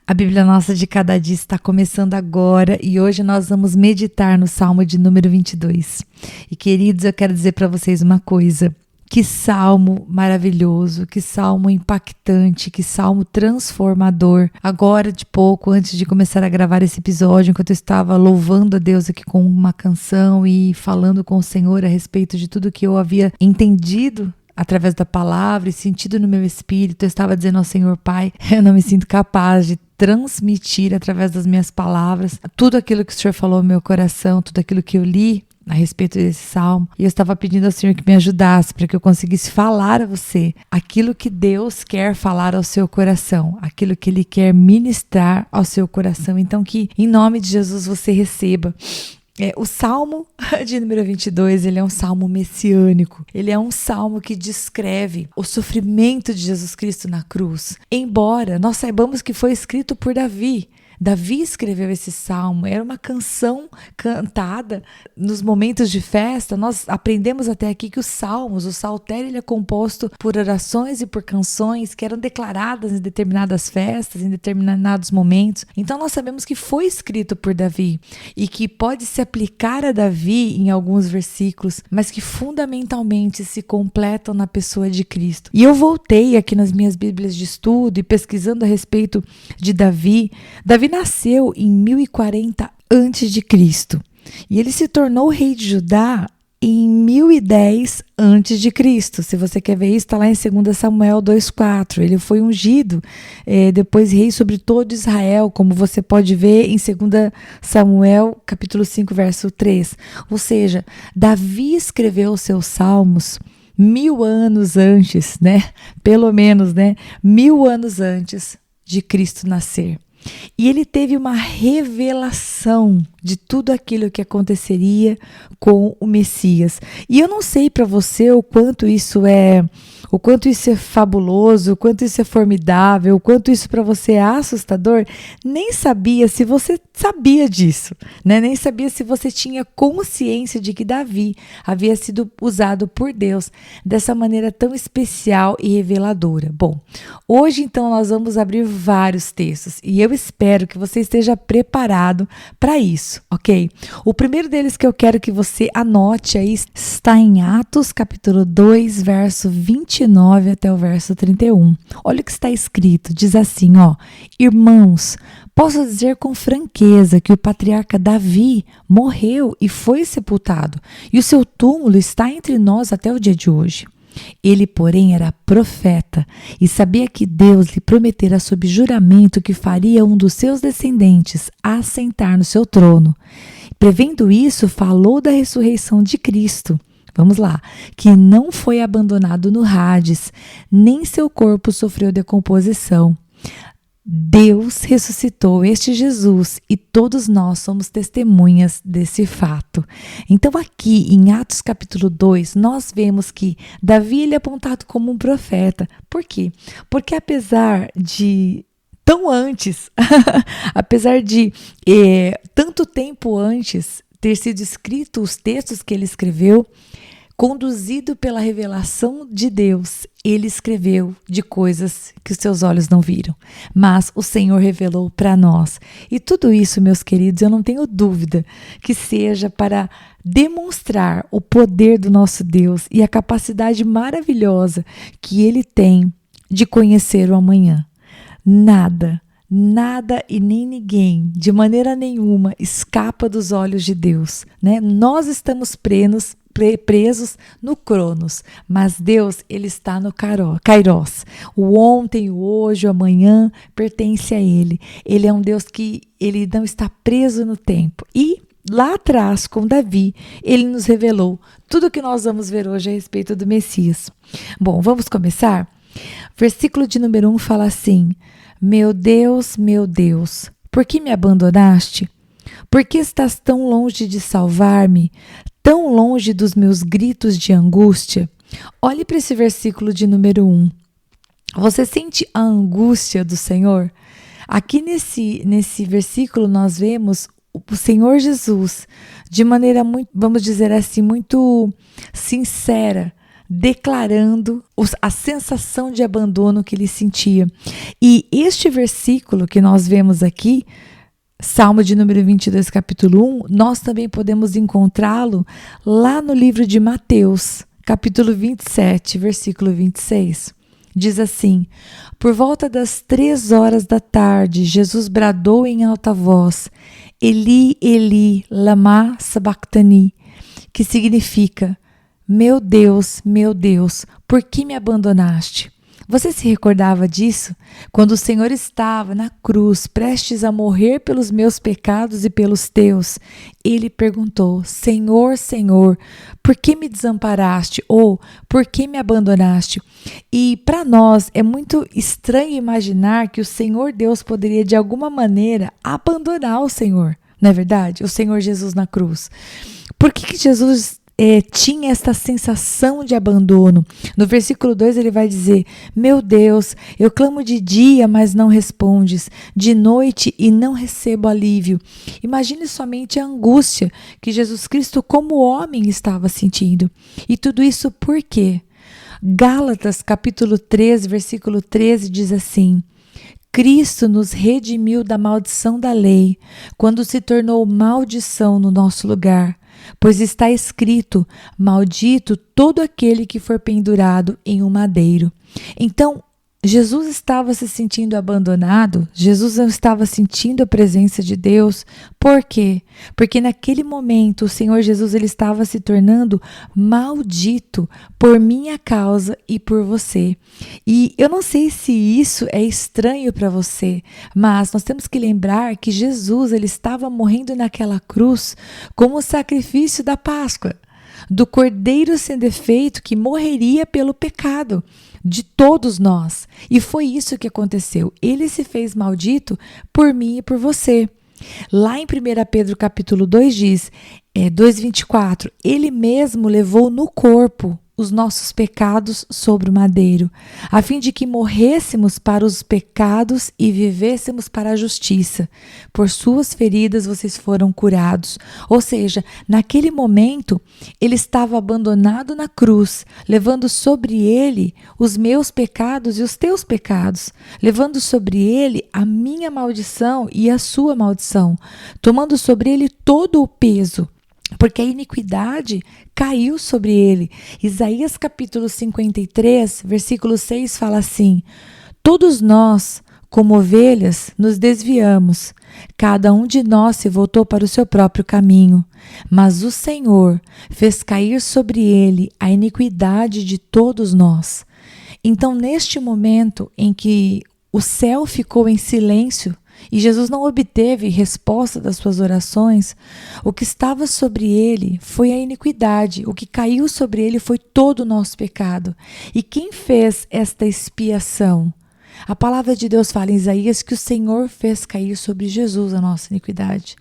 A Bíblia Nossa de Cada Dia está começando agora e hoje nós vamos meditar no Salmo de número 22. E queridos, eu quero dizer para vocês uma coisa, que salmo maravilhoso, que salmo impactante, que salmo transformador. Agora de pouco, antes de começar a gravar esse episódio, enquanto eu estava louvando a Deus aqui com uma canção e falando com o Senhor a respeito de tudo que eu havia entendido através da palavra e sentido no meu espírito, eu estava dizendo ao Senhor, Pai, eu não me sinto capaz de transmitir através das minhas palavras tudo aquilo que o Senhor falou no meu coração, tudo aquilo que eu li a respeito desse salmo. E eu estava pedindo ao Senhor que me ajudasse para que eu conseguisse falar a você aquilo que Deus quer falar ao seu coração, aquilo que Ele quer ministrar ao seu coração. Então que em nome de Jesus você receba. O Salmo de número 22, ele é um salmo messiânico. Ele é um salmo que descreve o sofrimento de Jesus Cristo na cruz. Embora nós saibamos que foi escrito por Davi. Davi escreveu esse salmo, era uma canção cantada nos momentos de festa. Nós aprendemos até aqui que os salmos, o saltério, ele é composto por orações e por canções que eram declaradas em determinadas festas, em determinados momentos. Então nós sabemos que foi escrito por Davi e que pode se aplicar a Davi em alguns versículos, mas que fundamentalmente se completam na pessoa de Cristo. E eu voltei aqui nas minhas bíblias de estudo e pesquisando a respeito de Davi. Davi nasceu em 1040 a.C. e ele se tornou rei de Judá em 1010 a.C. Se você quer ver isso, está lá em 2 Samuel 2,4. Ele foi ungido, depois rei sobre todo Israel, como você pode ver em 2 Samuel capítulo 5, verso 3. Ou seja, Davi escreveu os seus salmos 1000 anos antes, pelo menos, 1000 anos antes de Cristo nascer. E ele teve uma revelação de tudo aquilo que aconteceria com o Messias. E eu não sei para você o quanto isso é fabuloso, o quanto isso é formidável, o quanto isso para você é assustador. Nem sabia se você sabia disso, Nem sabia se você tinha consciência de que Davi havia sido usado por Deus dessa maneira tão especial e reveladora. Bom, hoje então nós vamos abrir vários textos e eu espero que você esteja preparado para isso, ok? O primeiro deles que eu quero que você anote aí está em Atos capítulo 2, verso 29 até o verso 31. Olha o que está escrito, diz assim, irmãos, posso dizer com franqueza que o patriarca Davi morreu e foi sepultado, e o seu túmulo está entre nós até o dia de hoje. Ele, porém, era profeta e sabia que Deus lhe prometera sob juramento que faria um dos seus descendentes assentar no seu trono. Prevendo isso, falou da ressurreição de Cristo. Vamos lá, que não foi abandonado no Hades, nem seu corpo sofreu decomposição. Deus ressuscitou este Jesus e todos nós somos testemunhas desse fato. Então aqui em Atos capítulo 2, nós vemos que Davi ele é apontado como um profeta. Por quê? Porque apesar de tanto tempo antes ter sido escrito os textos que ele escreveu, conduzido pela revelação de Deus, ele escreveu de coisas que os seus olhos não viram, mas o Senhor revelou para nós. E tudo isso, meus queridos, eu não tenho dúvida que seja para demonstrar o poder do nosso Deus e a capacidade maravilhosa que Ele tem de conhecer o amanhã. Nada e nem ninguém, de maneira nenhuma, escapa dos olhos de Deus, Nós estamos presos no Cronos, mas Deus ele está no Kairos. O ontem, o hoje, o amanhã pertence a Ele. Ele é um Deus que ele não está preso no tempo. E lá atrás, com Davi, ele nos revelou tudo o que nós vamos ver hoje a respeito do Messias. Bom, vamos começar? Versículo de número 1 fala assim: meu Deus, por que me abandonaste? Por que estás tão longe de salvar-me? Tão longe dos meus gritos de angústia? Olhe para esse versículo de número 1. Você sente a angústia do Senhor? Aqui nesse versículo nós vemos o Senhor Jesus de maneira muito, vamos dizer assim, muito sincera, declarando a sensação de abandono que ele sentia. E este versículo que nós vemos aqui, Salmo de número 22, capítulo 1, nós também podemos encontrá-lo lá no livro de Mateus, capítulo 27, versículo 26. Diz assim: por volta das 3 horas da tarde, Jesus bradou em alta voz, Eli, Eli, lama sabachthani, que significa, meu Deus, por que me abandonaste? Você se recordava disso? Quando o Senhor estava na cruz, prestes a morrer pelos meus pecados e pelos teus, ele perguntou, Senhor, Senhor, por que me desamparaste? Ou, por que me abandonaste? E para nós é muito estranho imaginar que o Senhor Deus poderia de alguma maneira abandonar o Senhor, não é verdade? O Senhor Jesus na cruz. Por que Jesus tinha esta sensação de abandono? No versículo 2 ele vai dizer, meu Deus, eu clamo de dia, mas não respondes, de noite e não recebo alívio. Imagine somente a angústia que Jesus Cristo como homem estava sentindo. E tudo isso por quê? Gálatas capítulo 13, versículo 13 diz assim, Cristo nos redimiu da maldição da lei, quando se tornou maldição no nosso lugar. Pois está escrito, maldito todo aquele que for pendurado em um madeiro. Então, Jesus estava se sentindo abandonado, Jesus não estava sentindo a presença de Deus. Por quê? Porque naquele momento o Senhor Jesus ele estava se tornando maldito por minha causa e por você. E eu não sei se isso é estranho para você, mas nós temos que lembrar que Jesus ele estava morrendo naquela cruz como o sacrifício da Páscoa, do Cordeiro sem defeito que morreria pelo pecado de todos nós. E foi isso que aconteceu. Ele se fez maldito por mim e por você. Lá em 1 Pedro capítulo 2 diz, 2:24, ele mesmo levou no corpo os nossos pecados sobre o madeiro, a fim de que morrêssemos para os pecados e vivêssemos para a justiça. Por suas feridas vocês foram curados. Ou seja, naquele momento, ele estava abandonado na cruz, levando sobre ele os meus pecados e os teus pecados, levando sobre ele a minha maldição e a sua maldição, tomando sobre ele todo o peso, porque a iniquidade caiu sobre ele. Isaías capítulo 53, versículo 6 fala assim, todos nós, como ovelhas, nos desviamos, cada um de nós se voltou para o seu próprio caminho, mas o Senhor fez cair sobre ele a iniquidade de todos nós. Então, neste momento em que o céu ficou em silêncio, e Jesus não obteve resposta das suas orações, o que estava sobre ele foi a iniquidade, o que caiu sobre ele foi todo o nosso pecado. E quem fez esta expiação? A palavra de Deus fala em Isaías que o Senhor fez cair sobre Jesus a nossa iniquidade.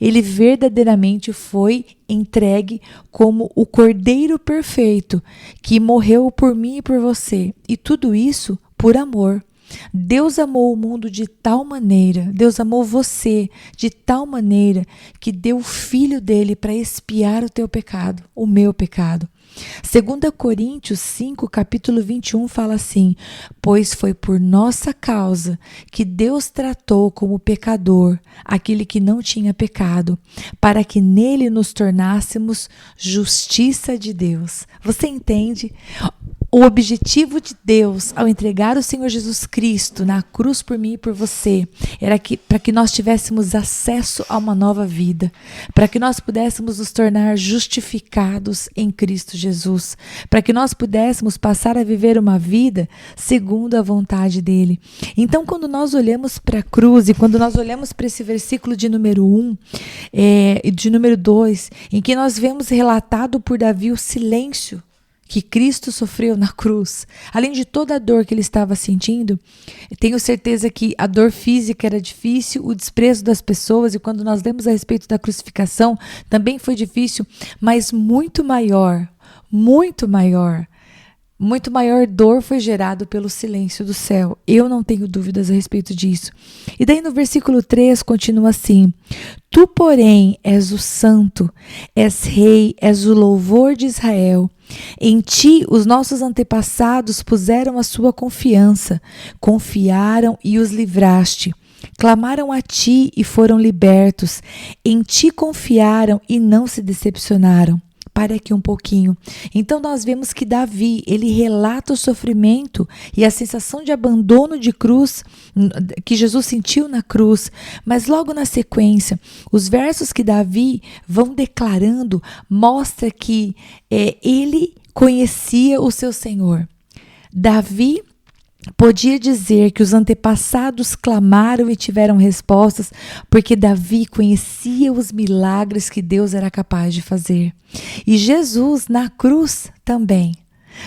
Ele verdadeiramente foi entregue como o Cordeiro perfeito que morreu por mim e por você. E tudo isso por amor. Deus amou o mundo de tal maneira, Deus amou você de tal maneira que deu o Filho dele para expiar o teu pecado, o meu pecado. 2 Coríntios 5, capítulo 21 fala assim, pois foi por nossa causa que Deus tratou como pecador aquele que não tinha pecado, para que nele nos tornássemos justiça de Deus. Você entende? O objetivo de Deus ao entregar o Senhor Jesus Cristo na cruz por mim e por você era para que nós tivéssemos acesso a uma nova vida, para que nós pudéssemos nos tornar justificados em Cristo Jesus, para que nós pudéssemos passar a viver uma vida segundo a vontade dele. Então, quando nós olhamos para a cruz e quando nós olhamos para esse versículo de número 1 e de número 2, em que nós vemos relatado por Davi o silêncio que Cristo sofreu na cruz, além de toda a dor que ele estava sentindo, tenho certeza que a dor física era difícil, o desprezo das pessoas, e quando nós lemos a respeito da crucificação, também foi difícil, mas muito maior dor foi gerado pelo silêncio do céu. Eu não tenho dúvidas a respeito disso. E daí no versículo 3 continua assim, tu, porém, és o santo, és rei, és o louvor de Israel. Em ti, os nossos antepassados puseram a sua confiança, confiaram e os livraste. Clamaram a ti e foram libertos. Em ti confiaram e não se decepcionaram. Pare aqui um pouquinho. Então nós vemos que Davi, ele relata o sofrimento e a sensação de abandono de cruz que Jesus sentiu na cruz, mas logo na sequência, os versos que Davi vão declarando mostra que ele conhecia o seu Senhor. Davi podia dizer que os antepassados clamaram e tiveram respostas porque Davi conhecia os milagres que Deus era capaz de fazer. E Jesus na cruz também.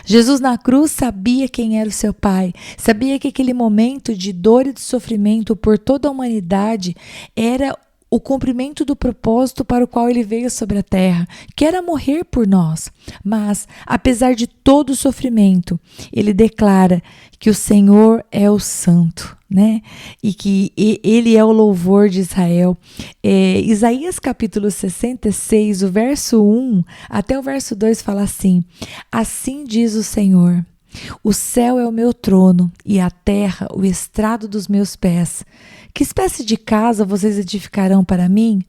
Jesus na cruz sabia quem era o seu Pai, sabia que aquele momento de dor e de sofrimento por toda a humanidade era o cumprimento do propósito para o qual ele veio sobre a terra, que era morrer por nós. Mas, apesar de todo o sofrimento, ele declara que o Senhor é o Santo, né? E que ele é o louvor de Israel. Isaías capítulo 66, o verso 1 até o verso 2 fala assim: assim diz o Senhor, o céu é o meu trono e a terra o estrado dos meus pés. Que espécie de casa vocês edificarão para mim?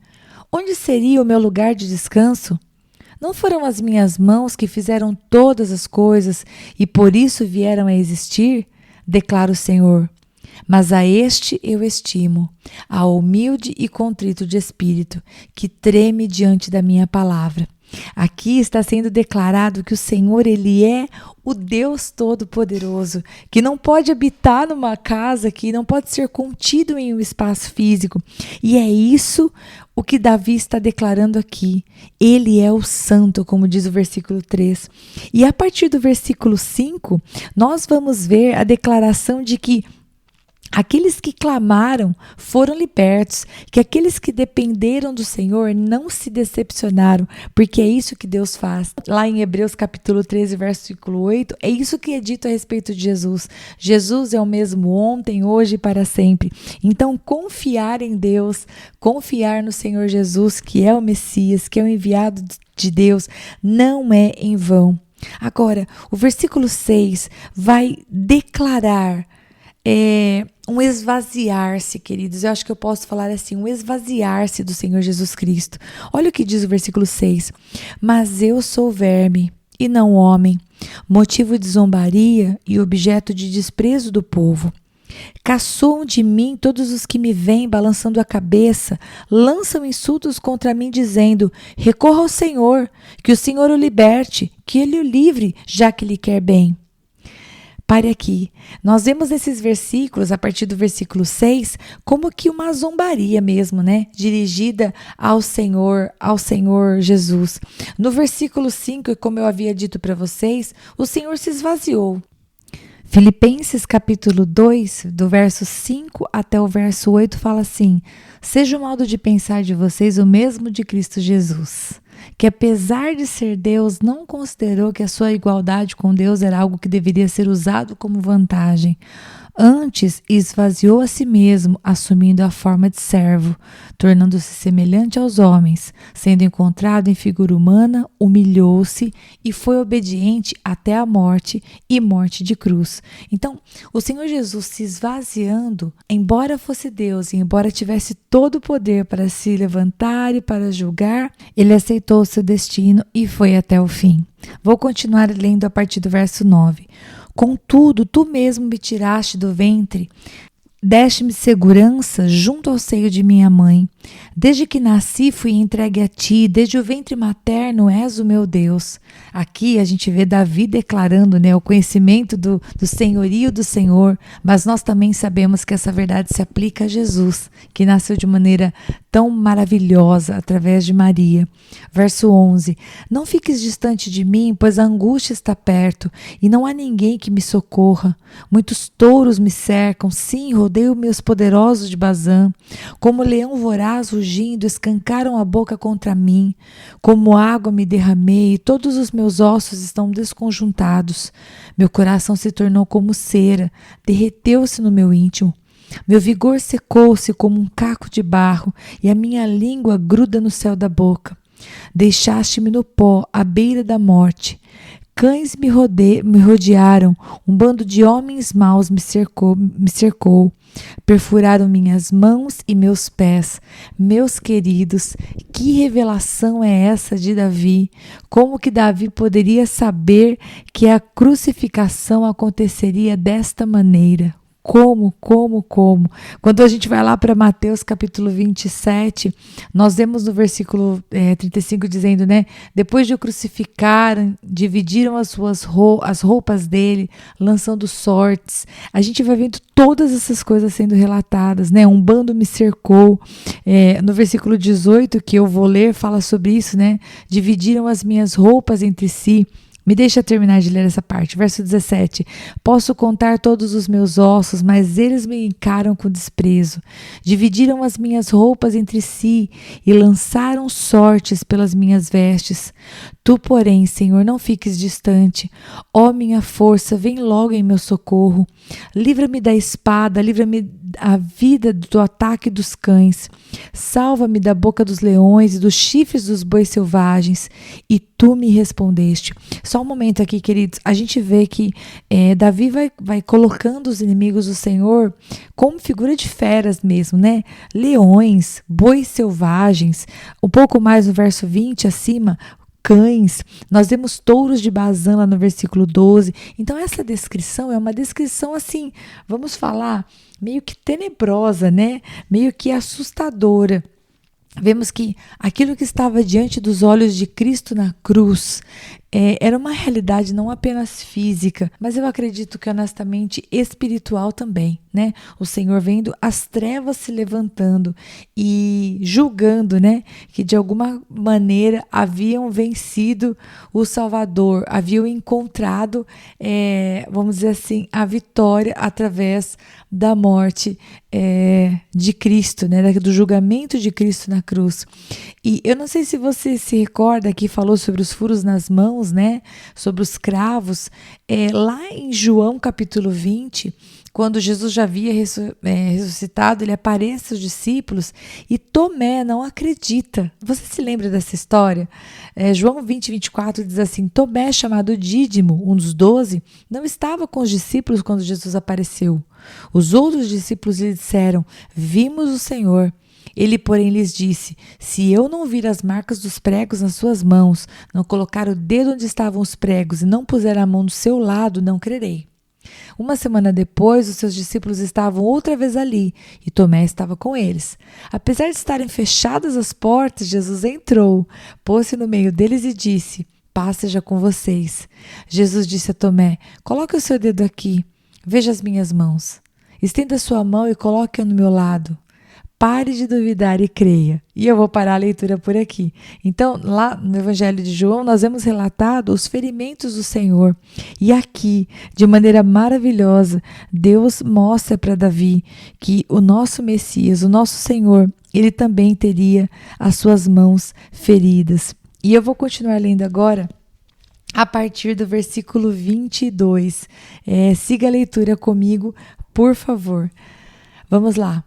Onde seria o meu lugar de descanso? Não foram as minhas mãos que fizeram todas as coisas e por isso vieram a existir? Declara o Senhor. Mas a este eu estimo, ao humilde e contrito de espírito, que treme diante da minha palavra. Aqui está sendo declarado que o Senhor, ele é o Deus Todo-Poderoso, que não pode habitar numa casa, que não pode ser contido em um espaço físico. E é isso o que Davi está declarando aqui. Ele é o Santo, como diz o versículo 3. E a partir do versículo 5, nós vamos ver a declaração de que aqueles que clamaram foram libertos, que aqueles que dependeram do Senhor não se decepcionaram, porque é isso que Deus faz. Lá em Hebreus capítulo 13, versículo 8, é isso que é dito a respeito de Jesus. Jesus é o mesmo ontem, hoje e para sempre. Então, confiar em Deus, confiar no Senhor Jesus, que é o Messias, que é o enviado de Deus, não é em vão. Agora, o versículo 6 vai declarar um esvaziar-se, queridos. Eu acho que eu posso falar assim, um esvaziar-se do Senhor Jesus Cristo. Olha o que diz o versículo 6. Mas eu sou verme e não homem, motivo de zombaria e objeto de desprezo do povo. Caçoam de mim todos os que me veem balançando a cabeça, lançam insultos contra mim dizendo, recorra ao Senhor, que o Senhor o liberte, que ele o livre, já que lhe quer bem. Pare aqui. Nós vemos esses versículos, a partir do versículo 6, como que uma zombaria mesmo, né? Dirigida ao Senhor Jesus. No versículo 5, como eu havia dito para vocês, o Senhor se esvaziou. Filipenses capítulo 2, do verso 5 até o verso 8, fala assim: seja o modo de pensar de vocês o mesmo de Cristo Jesus, que apesar de ser Deus, não considerou que a sua igualdade com Deus era algo que deveria ser usado como vantagem. Antes, esvaziou a si mesmo, assumindo a forma de servo, tornando-se semelhante aos homens. Sendo encontrado em figura humana, humilhou-se e foi obediente até a morte e morte de cruz. Então, o Senhor Jesus se esvaziando, embora fosse Deus e embora tivesse todo o poder para se levantar e para julgar, ele aceitou o seu destino e foi até o fim. Vou continuar lendo a partir do verso 9. Contudo, tu mesmo me tiraste do ventre, deste-me segurança junto ao seio de minha mãe. Desde que nasci fui entregue a ti, desde o ventre materno és o meu Deus. Aqui a gente vê Davi declarando, né, o conhecimento do senhorio do Senhor, mas nós também sabemos que essa verdade se aplica a Jesus, que nasceu de maneira tão maravilhosa através de Maria. Verso 11. Não fiques distante de mim, pois a angústia está perto e não há ninguém que me socorra. Muitos touros me cercam, sim, rodeio meus poderosos de Bazã. Como leão voraz rugindo, escancaram a boca contra mim. Como água me derramei e todos os meus ossos estão desconjuntados. Meu coração se tornou como cera, derreteu-se no meu íntimo. Meu vigor secou-se como um caco de barro e a minha língua gruda no céu da boca. Deixaste-me no pó, à beira da morte. Cães me rodearam, um bando de homens maus me cercou. Perfuraram minhas mãos e meus pés. Meus queridos, que revelação é essa de Davi? Como que Davi poderia saber que a crucificação aconteceria desta maneira? Como? Quando a gente vai lá para Mateus capítulo 27, nós vemos no versículo 35 dizendo, né? Depois de o crucificar, dividiram as roupas dele, lançando sortes. A gente vai vendo todas essas coisas sendo relatadas, né? Um bando me cercou. No versículo 18, que eu vou ler, fala sobre isso, né? Dividiram as minhas roupas entre si. Me deixa terminar de ler essa parte. Verso 17. Posso contar todos os meus ossos, mas eles me encaram com desprezo. Dividiram as minhas roupas entre si e lançaram sortes pelas minhas vestes. Tu, porém, Senhor, não fiques distante. Ó minha força, vem logo em meu socorro. Livra-me da espada, livra-me a vida do ataque dos cães. Salva-me da boca dos leões e dos chifres dos bois selvagens. E tu me respondeste. Só um momento aqui, queridos. A gente vê que Davi vai colocando os inimigos do Senhor como figura de feras mesmo, né? Leões, bois selvagens. Um pouco mais no verso 20 acima, cães. Nós vemos touros de Bazã lá no versículo 12. Então essa descrição é uma descrição assim, vamos falar, meio que tenebrosa, né? Meio que assustadora. Vemos que aquilo que estava diante dos olhos de Cristo na cruz era uma realidade não apenas física, mas eu acredito que honestamente espiritual também, né? O Senhor vendo as trevas se levantando e julgando, né? Que de alguma maneira haviam vencido o Salvador, haviam encontrado, vamos dizer assim, a vitória através da morte de Cristo, né? Do julgamento de Cristo na cruz. E eu não sei se você se recorda que falou sobre os furos nas mãos, né? Sobre os cravos. Lá em João capítulo 20, quando Jesus já havia ressuscitado, ele aparece aos discípulos e Tomé não acredita. Você se lembra dessa história? João 20, 24 diz assim: Tomé, chamado Dídimo, um dos 12, não estava com os discípulos quando Jesus apareceu. Os outros discípulos lhe disseram: vimos o Senhor. Ele, porém, lhes disse: se eu não vir as marcas dos pregos nas suas mãos, não colocar o dedo onde estavam os pregos e não puser a mão do seu lado, não crerei. Uma semana depois, os seus discípulos estavam outra vez ali e Tomé estava com eles. Apesar de estarem fechadas as portas, Jesus entrou, pôs-se no meio deles e disse: paz seja com vocês. Jesus disse a Tomé: coloque o seu dedo aqui, veja as minhas mãos. Estenda sua mão e coloque-a no meu lado. Pare de duvidar e creia. E eu vou parar a leitura por aqui. Então, lá no Evangelho de João, nós vemos relatado os ferimentos do Senhor. E aqui, de maneira maravilhosa, Deus mostra para Davi que o nosso Messias, o nosso Senhor, ele também teria as suas mãos feridas. E eu vou continuar lendo agora a partir do versículo 22. Siga a leitura comigo, por favor. Vamos lá.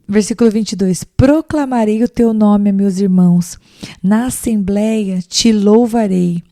Versículo 22. Proclamarei o teu nome a meus irmãos. Na assembleia te louvarei.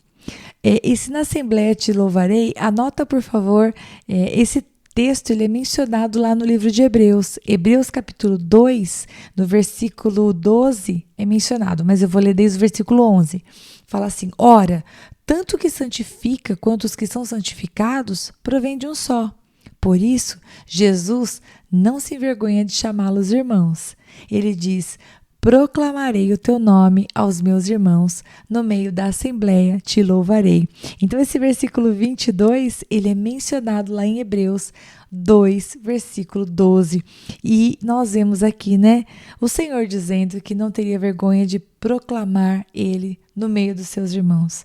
E se na assembleia te louvarei, anota por favor, esse texto ele é mencionado lá no livro de Hebreus. Hebreus capítulo 2, no versículo 12 é mencionado, mas eu vou ler desde o versículo 11. Fala assim: ora, tanto o que santifica quanto os que são santificados provém de um só. Por isso, Jesus não se envergonha de chamá-los irmãos. Ele diz: proclamarei o teu nome aos meus irmãos, no meio da assembleia te louvarei. Então esse versículo 22, ele é mencionado lá em Hebreus 2, versículo 12. E nós vemos aqui, né, o Senhor dizendo que não teria vergonha de proclamar ele no meio dos seus irmãos.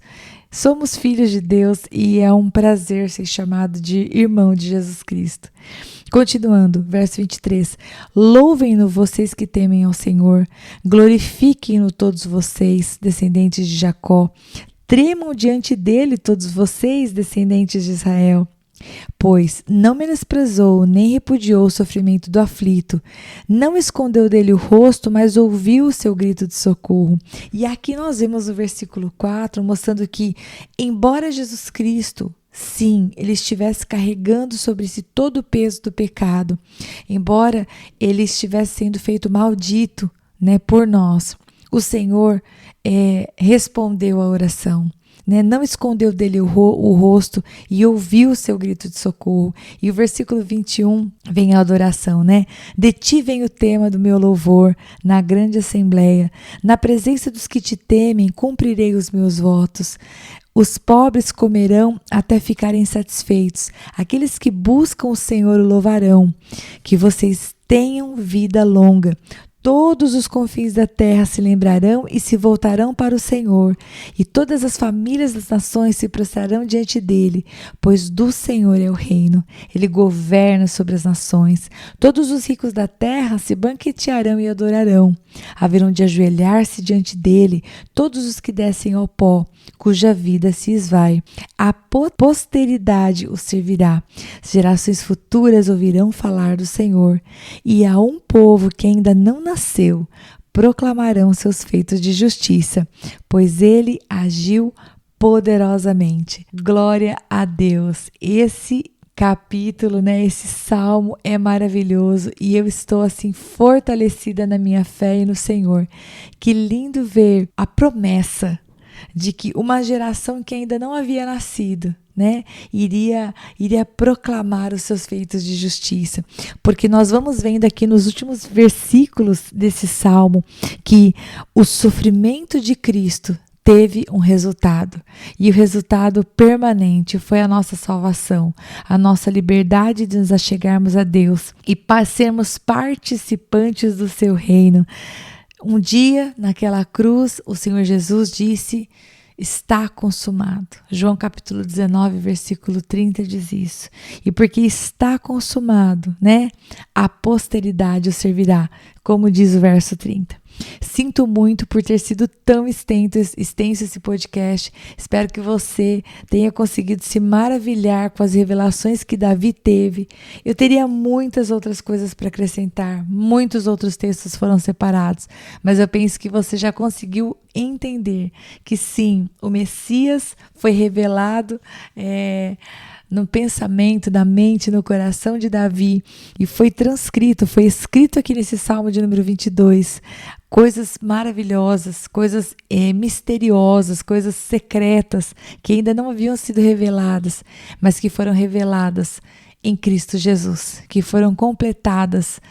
Somos filhos de Deus e é um prazer ser chamado de irmão de Jesus Cristo. Continuando, verso 23. Louvem-no vocês que temem ao Senhor, glorifiquem-no todos vocês, descendentes de Jacó. Tremam diante dele todos vocês, descendentes de Israel. Pois não menosprezou nem repudiou o sofrimento do aflito, não escondeu dele o rosto, mas ouviu o seu grito de socorro. E aqui nós vemos o versículo 4 mostrando que, embora Jesus Cristo, sim, ele estivesse carregando sobre si todo o peso do pecado, embora ele estivesse sendo feito maldito, por nós, o Senhor respondeu à oração. Não escondeu dele o rosto e ouviu o seu grito de socorro. E o versículo 21 vem a adoração, De ti vem o tema do meu louvor, na grande assembleia. Na presença dos que te temem, cumprirei os meus votos. Os pobres comerão até ficarem satisfeitos. Aqueles que buscam o Senhor o louvarão. Que vocês tenham vida longa. Todos os confins da terra se lembrarão e se voltarão para o Senhor, e todas as famílias das nações se prostrarão diante dele, pois do Senhor é o reino, ele governa sobre as nações. Todos os ricos da terra se banquetearão e adorarão, haverão de ajoelhar-se diante dele todos os que descem ao pó, cuja vida se esvai. A posteridade o servirá, gerações futuras ouvirão falar do Senhor, e a um povo que ainda não nasceu, proclamarão seus feitos de justiça, pois ele agiu poderosamente. Glória a Deus. Esse capítulo, esse salmo é maravilhoso e eu estou assim fortalecida na minha fé e no Senhor. Que lindo ver a promessa de que uma geração que ainda não havia nascido, iria proclamar os seus feitos de justiça, porque nós vamos vendo aqui nos últimos versículos desse salmo que o sofrimento de Cristo teve um resultado, e o resultado permanente foi a nossa salvação, a nossa liberdade de nos achegarmos a Deus e sermos participantes do seu reino. Um dia, naquela cruz, o Senhor Jesus disse: está consumado. João capítulo 19, versículo 30 diz isso. E porque está consumado, a posteridade o servirá, como diz o verso 30. Sinto muito por ter sido tão extenso esse podcast. Espero que você tenha conseguido se maravilhar com as revelações que Davi teve. Eu teria muitas outras coisas para acrescentar, muitos outros textos foram separados, mas eu penso que você já conseguiu entender que sim, o Messias foi revelado no pensamento, na mente, no coração de Davi e foi escrito aqui nesse Salmo de número 22, coisas maravilhosas, coisas misteriosas, coisas secretas que ainda não haviam sido reveladas, mas que foram reveladas em Cristo Jesus, que foram completadas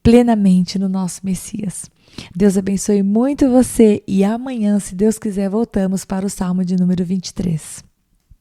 plenamente no nosso Messias. Deus abençoe muito você e amanhã, se Deus quiser, voltamos para o Salmo de número 23.